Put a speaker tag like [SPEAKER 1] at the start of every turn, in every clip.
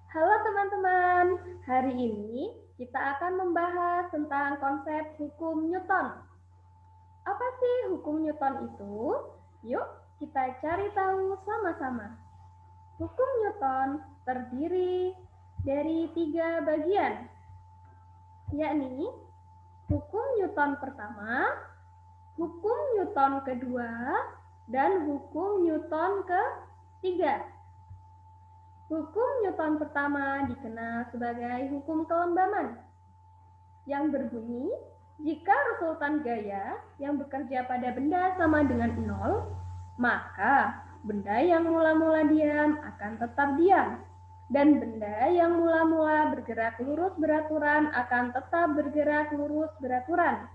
[SPEAKER 1] Halo teman-teman, hari ini kita akan membahas tentang konsep hukum Newton. Apa sih hukum Newton itu? Yuk kita cari tahu sama-sama. Hukum Newton terdiri dari 3 bagian, yakni hukum Newton pertama, hukum Newton kedua, dan hukum Newton ketiga. Hukum Newton pertama dikenal sebagai hukum kelembaman, yang berbunyi, jika resultan gaya yang bekerja pada benda sama dengan 0, maka benda yang mula-mula diam akan tetap diam, dan benda yang mula-mula bergerak lurus beraturan akan tetap bergerak lurus beraturan.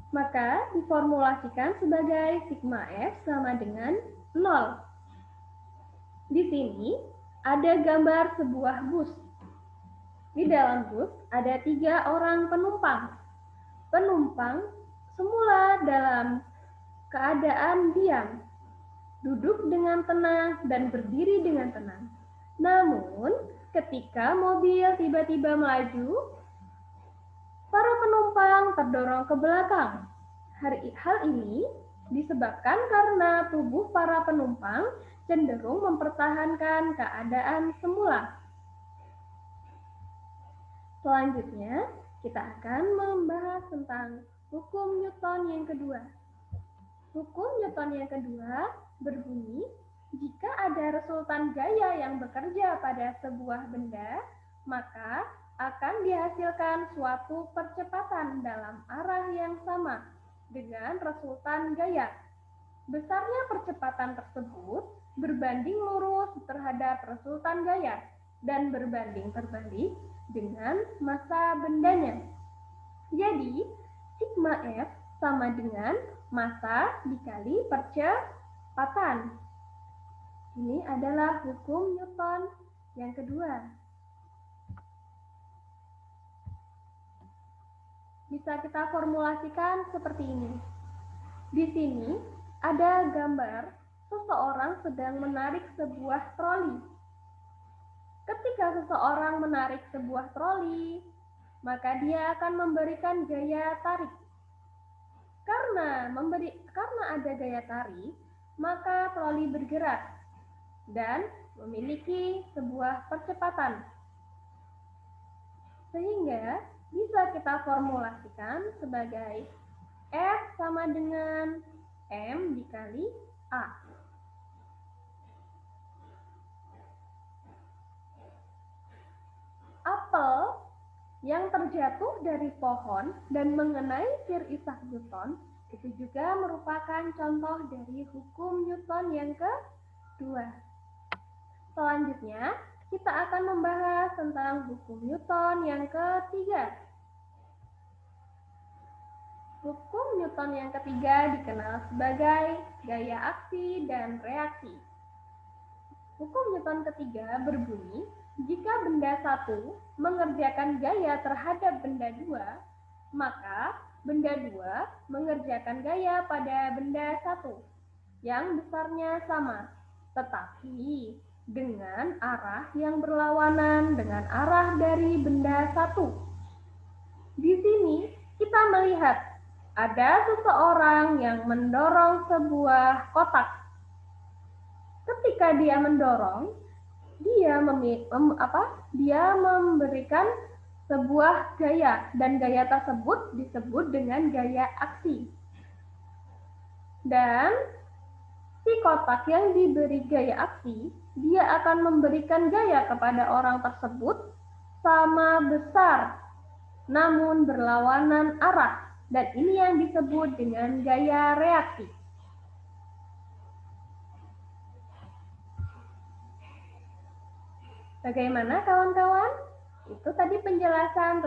[SPEAKER 1] Maka diformulasikan sebagai sigma F sama dengan 0. Di sini ada gambar sebuah bus. Di dalam bus ada 3 orang penumpang. Penumpang semula dalam keadaan diam, duduk dengan tenang dan berdiri dengan tenang. Namun, ketika mobil tiba-tiba melaju, para penumpang terdorong ke belakang. Hal ini disebabkan karena tubuh para penumpang cenderung mempertahankan keadaan semula. Selanjutnya, kita akan membahas tentang hukum Newton yang kedua. Hukum Newton yang kedua berbunyi, jika ada resultan gaya yang bekerja pada sebuah benda, maka akan dihasilkan suatu percepatan dalam arah yang sama dengan resultan gaya. Besarnya percepatan tersebut berbanding lurus terhadap resultan gaya dan berbanding terbalik dengan massa bendanya. Jadi, sigma F sama dengan massa dikali percepatan. Ini adalah hukum Newton yang kedua. Bisa kita formulasikan seperti ini. Di sini ada gambar seseorang sedang menarik sebuah troli. Ketika seseorang menarik sebuah troli, maka dia akan memberikan gaya tarik. Karena ada gaya tarik, maka troli bergerak dan memiliki sebuah percepatan. Sehingga bisa kita formulasikan sebagai F sama dengan M dikali A. Apel yang terjatuh dari pohon dan mengenai Sir Isaac Newton itu juga merupakan contoh dari hukum Newton yang kedua. Selanjutnya, kita akan membahas tentang hukum Newton yang ketiga. Hukum Newton yang ketiga dikenal sebagai gaya aksi dan reaksi. Hukum Newton ketiga berbunyi, jika benda satu mengerjakan gaya terhadap benda dua, maka benda dua mengerjakan gaya pada benda satu yang besarnya sama, tetapi dengan arah yang berlawanan dengan arah dari benda satu. Di sini kita melihat ada seseorang yang mendorong sebuah kotak. Ketika dia mendorong, dia memberikan sebuah gaya, dan gaya tersebut disebut dengan gaya aksi. Dan si kotak yang diberi gaya aksi, dia akan memberikan gaya kepada orang tersebut sama besar, namun berlawanan arah, dan ini yang disebut dengan gaya reaksi. Bagaimana kawan-kawan? Itu tadi penjelasan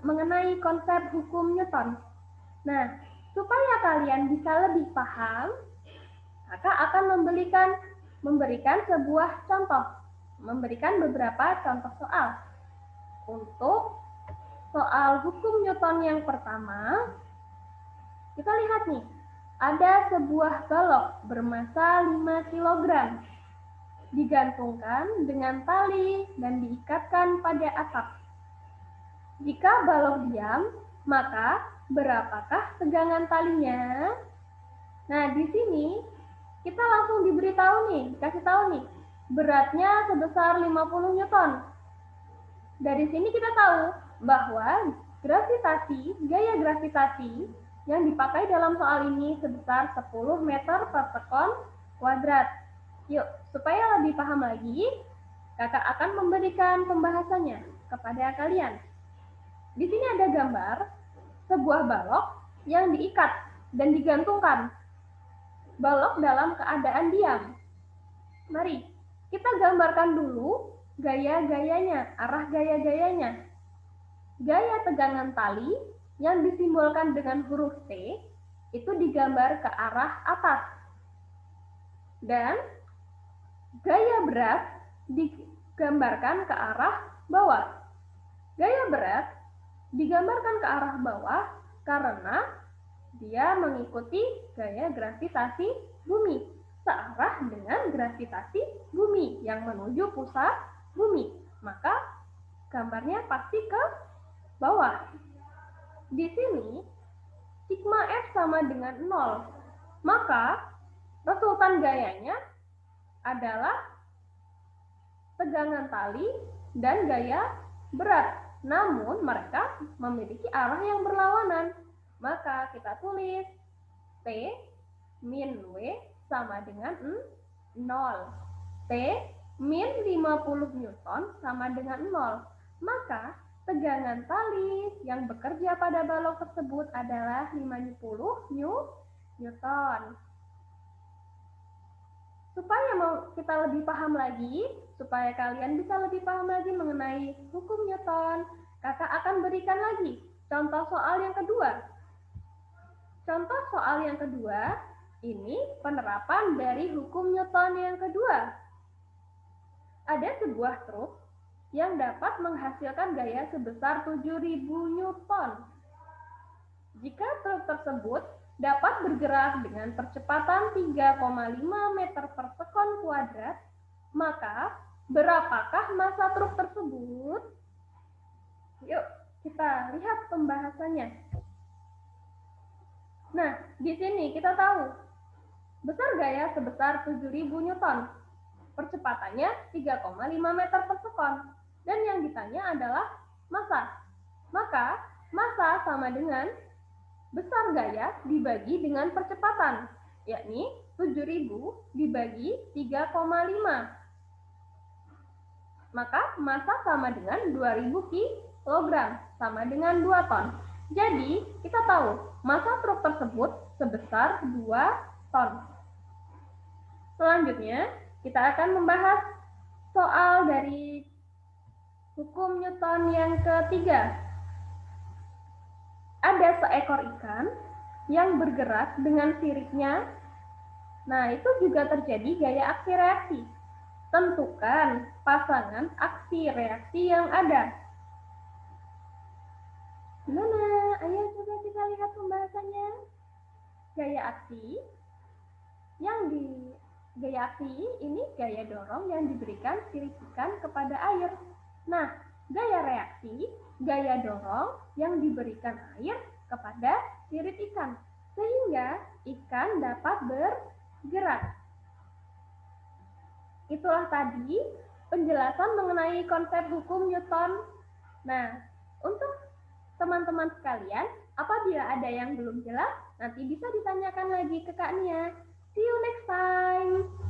[SPEAKER 1] mengenai konsep hukum Newton. Nah, supaya kalian bisa lebih paham, Kakak akan memberikan sebuah contoh, memberikan beberapa contoh soal. Untuk soal hukum Newton yang pertama, kita lihat nih, ada sebuah balok bermassa 5 kg. digantungkan dengan tali dan diikatkan pada atap. Jika balok diam, maka berapakah tegangan talinya? Nah, di sini kita langsung dikasih tahu nih, beratnya sebesar 50 Newton. Dari sini kita tahu bahwa gaya gravitasi yang dipakai dalam soal ini sebesar 10 meter per sekon kuadrat. Yuk, supaya lebih paham lagi, kakak akan memberikan pembahasannya kepada kalian. Di sini ada gambar sebuah balok yang diikat dan digantungkan. Balok dalam keadaan diam. Mari kita gambarkan dulu arah gaya-gayanya. Gaya tegangan tali yang disimbolkan dengan huruf T itu digambar ke arah atas. Dan gaya berat digambarkan ke arah bawah. Gaya berat digambarkan ke arah bawah karena dia mengikuti gaya gravitasi bumi, searah dengan gravitasi bumi yang menuju pusat bumi. Maka gambarnya pasti ke bawah. Di sini sigma F sama dengan 0. Maka resultan gayanya adalah tegangan tali dan gaya berat. Namun mereka memiliki arah yang berlawanan. Maka kita tulis T min W sama dengan 0. T min 50 Newton sama dengan 0. Maka tegangan tali yang bekerja pada balok tersebut adalah 50 Newton. Supaya kita lebih paham lagi, supaya kalian bisa lebih paham lagi mengenai hukum Newton, kakak akan berikan lagi contoh soal yang kedua. Contoh soal yang kedua, ini penerapan dari hukum Newton yang kedua. Ada sebuah truk yang dapat menghasilkan gaya sebesar 7.000 Newton. Jika truk tersebut dapat bergerak dengan percepatan 3,5 meter per sekon kuadrat, maka berapakah massa truk tersebut? Yuk, kita lihat pembahasannya. Nah, di sini kita tahu besar gaya sebesar 7.000 Newton. Percepatannya 3,5 meter per sekon. Dan yang ditanya adalah massa. Maka, massa sama dengan besar gaya dibagi dengan percepatan, yakni 7.000 dibagi 3,5. Maka massa sama dengan 2.000 kg, sama dengan 2 ton. Jadi, kita tahu massa truk tersebut sebesar 2 ton. Selanjutnya, kita akan membahas soal dari hukum Newton yang ketiga. Ada seekor ikan yang bergerak dengan siripnya. Nah, itu juga terjadi gaya aksi reaksi. Tentukan pasangan aksi reaksi yang ada. Gimana? Ayo coba kita lihat pembahasannya. Gaya aksi ini gaya dorong yang diberikan sirip ikan kepada air. Nah, gaya reaksi, gaya dorong yang diberikan air kepada sirip ikan, sehingga ikan dapat bergerak. Itulah tadi penjelasan mengenai konsep hukum Newton. Nah, untuk teman-teman sekalian, apabila ada yang belum jelas, nanti bisa ditanyakan lagi ke Kak Nia. See you next time!